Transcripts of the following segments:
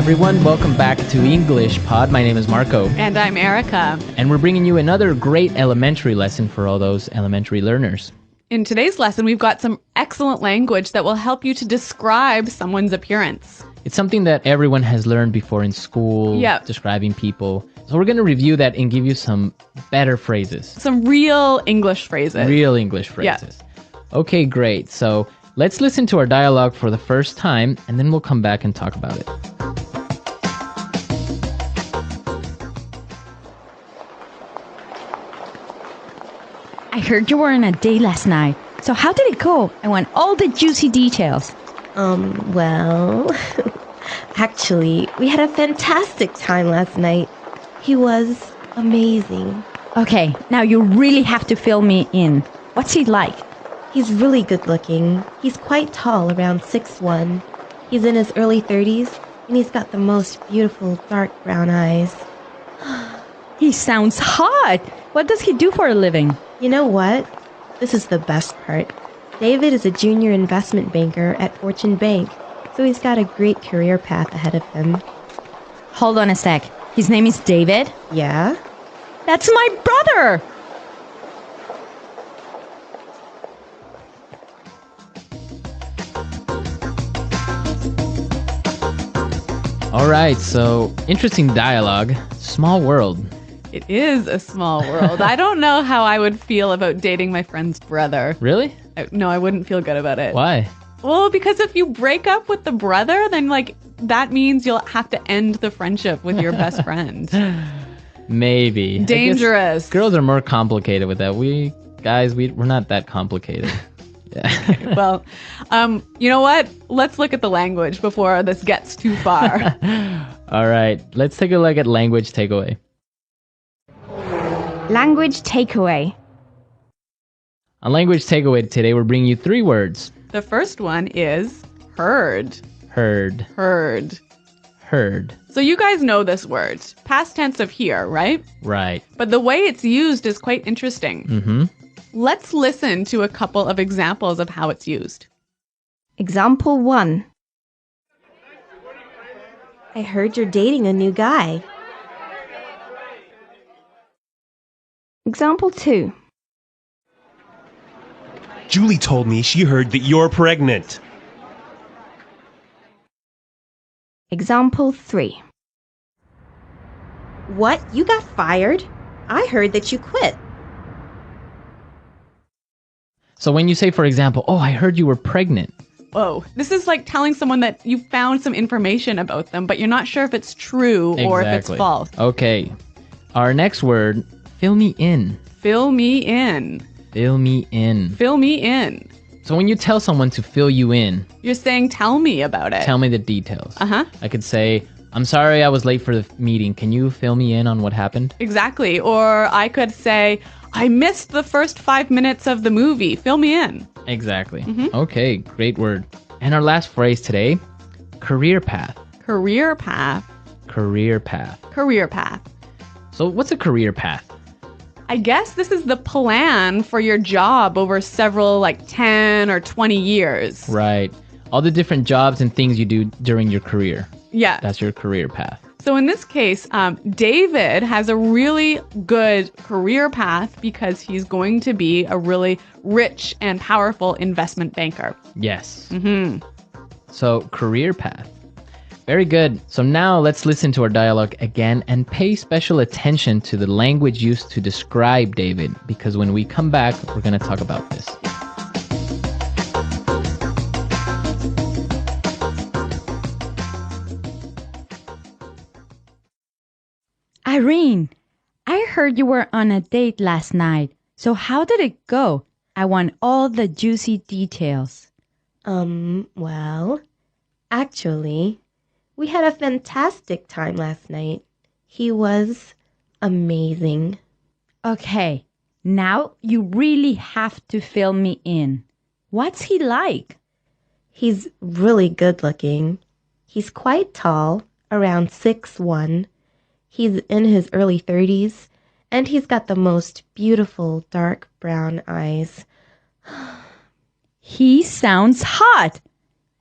everyone. Welcome back to English Pod. My name is Marco. And I'm Erica. And we're bringing you another great elementary lesson for all those elementary learners. In today's lesson, we've got some excellent language that will help you to describe someone's appearance. It's something that everyone has learned before in school, describing people. So we're going to review that and give you some better phrases. Some real English phrases. Real English phrases. Yeah. Okay, great. So let's listen to our dialogue for the first time, and then we'll come back and talk about it. I heard you were on a date last night. So how did it go? I want all the juicy details. Well, actually, we had a fantastic time last night. He was amazing. Okay, now you really have to fill me in. What's he like? He's really good looking. He's quite tall, around 6'1". He's in his early 30s, and he's got the most beautiful dark brown eyes. He sounds hot. What does he do for a living? You know what? This is the best part. David is a junior investment banker at Fortune Bank, so he's got a great career path ahead of him. Hold on a sec. His name is David? Yeah? That's my brother! All right, so interesting dialogue. Small world. It is a small world. I don't know how I would feel about dating my friend's brother. Really? No, I wouldn't feel good about it. Why? Well, because if you break up with the brother, then that means you'll have to end the friendship with your best friend. Maybe. Dangerous. Girls are more complicated with that. We're not that complicated. Yeah. Okay, well, you know what? Let's look at the language before this gets too far. All right, let's take a look at language takeaway. Language takeaway. On language takeaway today, we're bringing you 3 words. The first one is heard. Heard. Heard. Heard. So you guys know this word. Past tense of hear, right? Right. But the way it's used is quite interesting. Mm-hmm. Let's listen to a couple of examples of how it's used. Example 1. I heard you're dating a new guy. Example 2. Julie told me she heard that you're pregnant. Example 3. What? You got fired? I heard that you quit. So when you say, for example, oh, I heard you were pregnant. Whoa. This is like telling someone that you found some information about them, but you're not sure if it's true or if it's false. Okay. Our next word, fill me in. Fill me in. Fill me in. Fill me in. So when you tell someone to fill you in, you're saying, tell me about it. Tell me the details. Uh-huh. I could say, I'm sorry I was late for the meeting. Can you fill me in on what happened? Exactly. Or I could say, I missed the first 5 minutes of the movie. Fill me in. Exactly. Mm-hmm. Okay, great word. And our last phrase today, career path. Career path. Career path. Career path. So what's a career path? I guess this is the plan for your job over several 10 or 20 years. Right. All the different jobs and things you do during your career. Yeah. That's your career path. So in this case, David has a really good career path because he's going to be a really rich and powerful investment banker. Yes. Mm-hmm. So career path. Very good. So now let's listen to our dialogue again and pay special attention to the language used to describe David, because when we come back, we're going to talk about this. Irene, I heard you were on a date last night. So how did it go? I want all the juicy details. Well, actually, we had a fantastic time last night. He was amazing. Okay, now you really have to fill me in. What's he like? He's really good looking. He's quite tall, around 6'1". He's in his early 30s, and he's got the most beautiful dark brown eyes. He sounds hot.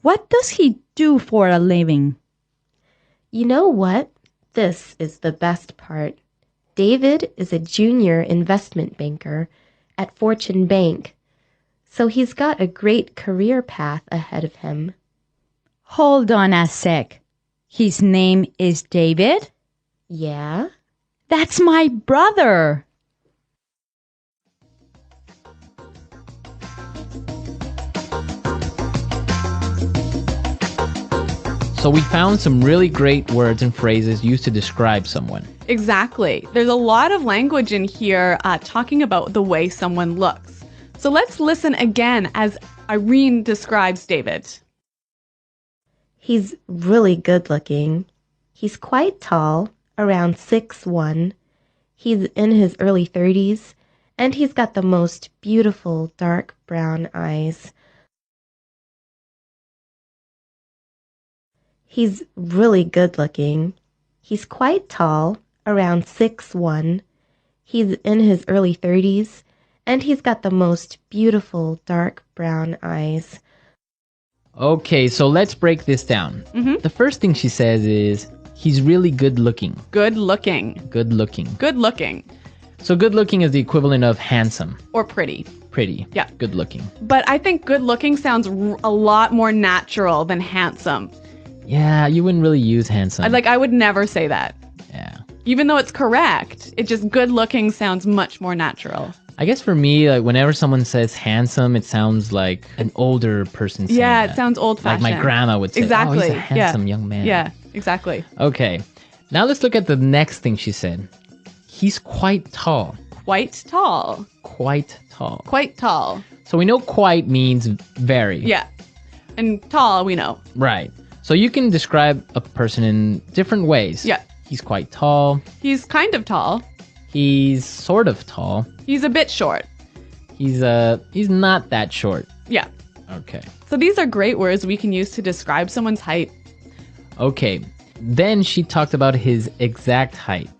What does he do for a living? You know what? This is the best part. David is a junior investment banker at Fortune Bank, so he's got a great career path ahead of him. Hold on a sec. His name is David? Yeah? That's my brother. So we found some really great words and phrases used to describe someone. Exactly. There's a lot of language in here talking about the way someone looks. So let's listen again as Irene describes David. He's really good looking. He's quite tall, around 6'1". He's in his early 30s, and he's got the most beautiful dark brown eyes. He's really good looking. He's quite tall, around 6'1". He's in his early 30s, and he's got the most beautiful dark brown eyes. Okay, so let's break this down. The first thing she says is, he's really good looking. Good looking. Good looking. Good looking. So good looking is the equivalent of handsome. Or pretty. Pretty. Yeah. Good looking. But I think good looking sounds a lot more natural than handsome. Yeah, you wouldn't really use handsome. I would never say that. Yeah. Even though it's correct, it just good looking sounds much more natural. I guess for me, like whenever someone says handsome, it sounds like an older person saying Yeah, that. it sounds old fashioned. Like my grandma would say, Exactly. oh, he's a handsome young man. Yeah, exactly. Okay, now let's look at the next thing she said. He's quite tall. Quite tall. Quite tall. Quite tall. So we know quite means very. Yeah. And tall, we know. Right. So you can describe a person in different ways. Yeah. He's quite tall. He's kind of tall. He's sort of tall. He's a bit short. He's not that short. Yeah. Okay. So these are great words we can use to describe someone's height. Okay. Then she talked about his exact height,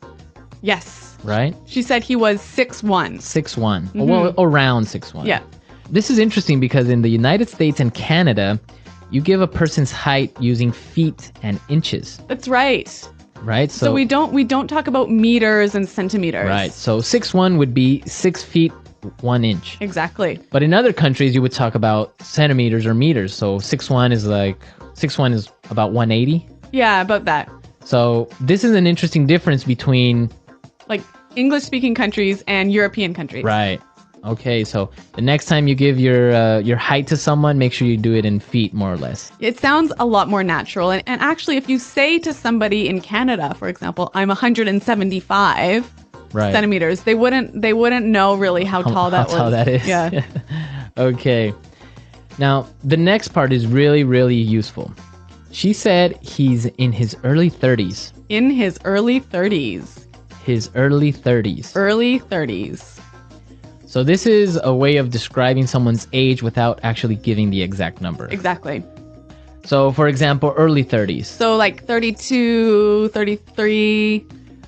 Yes. right? She said he was 6'1". 6'1". Well, around 6'1". Yeah. This is interesting because in the United States and Canada, you give a person's height using feet and inches, That's right. right? So we don't talk about meters and centimeters. Right. So 6'1" would be 6 feet 1 inch. Exactly. But in other countries, you would talk about centimeters or meters. So 6'1" is about 180. Yeah, about that. So this is an interesting difference between. Like English speaking countries and European countries. Right. Okay. So the next time you give your height to someone, make sure you do it in feet, more or less. It sounds a lot more natural. And actually, if you say to somebody in Canada, for example, I'm 175 Right. centimeters, they wouldn't know really how tall that was. How tall that is. Yeah. Okay. Now, the next part is really, really useful. She said he's in his early 30s. In his early 30s. His early 30s. Early 30s. So this is a way of describing someone's age without actually giving the exact number. Exactly. So, for example, early 30s. So like 32, 33,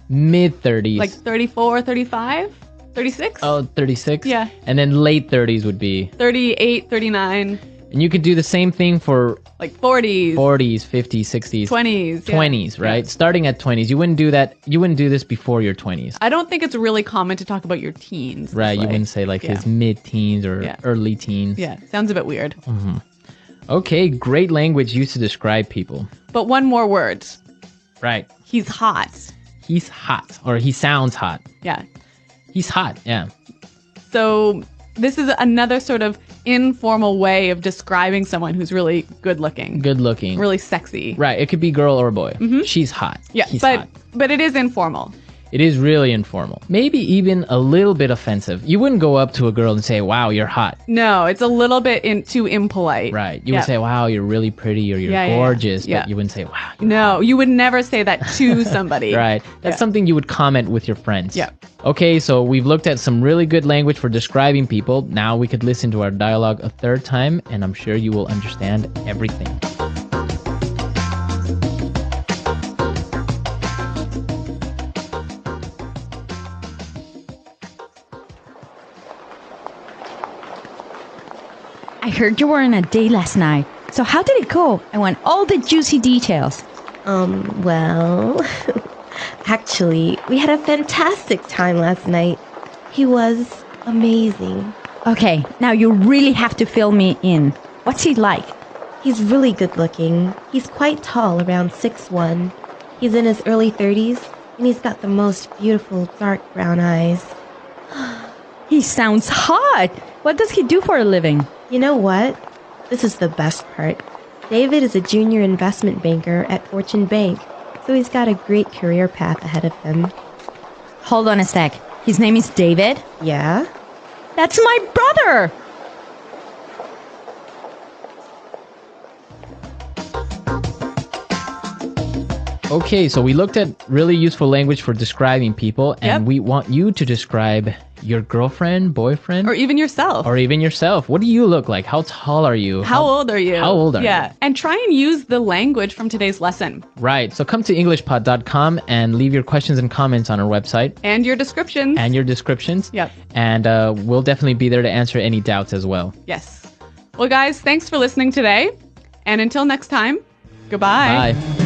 Mid 30s. like 34, 35, 36? Oh, 36? Yeah. And then late 30s would be. 38, 39, And you could do the same thing for like 40s, 40s, 50s, 60s. 20s. yeah. 20s, right? Yeah. Starting at 20s. You wouldn't do that. You wouldn't do this before your 20s. I don't think it's really common to talk about your teens. this Right? You way. wouldn't say like Yeah. his mid-teens or Yeah. early teens. Yeah, sounds a bit weird. Okay, great language used to describe people. But one more word. Right. He's hot. He's hot, or he sounds hot. Yeah. He's hot, yeah. So this is another sort of informal way of describing someone who's really good looking, Good looking. really sexy. Right, it could be girl or boy. She's hot. Yeah, He's but hot. but it is informal. It is really informal. Maybe even a little bit offensive. You wouldn't go up to a girl and say, wow, you're hot. No, it's a little bit too impolite. Right. You Yeah. would say, wow, you're really pretty or you're Yeah, yeah, yeah. gorgeous. Yeah. But you wouldn't say, wow. You're No, you would never say that to somebody. Right. That's Yeah. something you would comment with your friends. Yeah. Okay, so we've looked at some really good language for describing people. Now we could listen to our dialogue a third time, and I'm sure you will understand everything. I heard you were on a date last night. So how did it go? I want all the juicy details. Well, actually, we had a fantastic time last night. He was amazing. Okay, now you really have to fill me in. What's he like? He's really good looking. He's quite tall, around 6'1". He's in his early 30s, and he's got the most beautiful dark brown eyes. He sounds hot. What does he do for a living? You know what? This is the best part. David is a junior investment banker at Fortune Bank, so he's got a great career path ahead of him. Hold on a sec. His name is David? Yeah? That's my brother! Okay, so we looked at really useful language for describing people, and Yep. we want you to describe your girlfriend, boyfriend, Or even yourself. or even yourself. What do you look like? How tall are you? How old are you? How old are Yeah. you? And try and use the language from today's lesson Right. So come to EnglishPod.com and leave your questions and comments on our website and your descriptions. and your descriptions. Yep. And we'll definitely be there to answer any doubts as well. Yes. Well, guys, thanks for listening today. And until next time, goodbye. Bye.